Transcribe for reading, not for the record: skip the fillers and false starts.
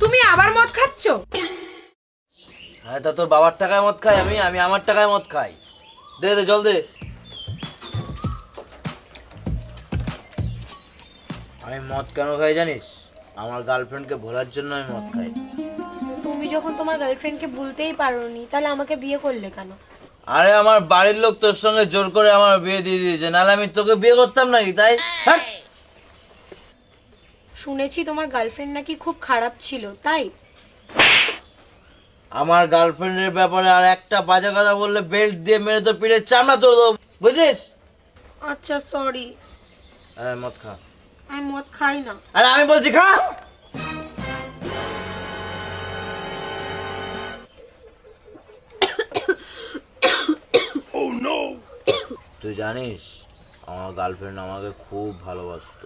তুমি আবার মদ খাচ্ছো? হ্যাঁ, তা তোর বাবার টাকায় মদ খাই আমি আমি আমার টাকায় মদ খাই। দে দে জল দে। আমি মদ কেন খাই জানিস? আমার গার্লফ্রেন্ডকে ভোলার জন্য আমি মদ খাই। তুমি যখন তোমার গার্লফ্রেন্ডকে ভুলতেই পারোনি, তাহলে আমাকে বিয়ে করলে কেন? আরে আমার বাড়ির লোক তোর সঙ্গে জোর করে আমার বিয়ে দিয়ে দিয়েছে, নাহলে আমি তোকে বিয়ে করতাম নাকি? তাই হ্যাঁ। শুনেছি তোমার গার্লফ্রেন্ড নাকি খুব খারাপ ছিল, তাই? আমার গার্লফ্রেন্ডের ব্যাপারে আর একটা বাজে কথা বললে বেল্ট দিয়ে মেরে তোর পিঠে চামড়া তোর দেবো, বুঝিস? আচ্ছা সরি, হ্যাঁ, মদ খা। আমি মদ খাই না। আরে আমি বলছি খা। তুই জানিস আমার গার্লফ্রেন্ড আমাকে খুব ভালোবাসতো।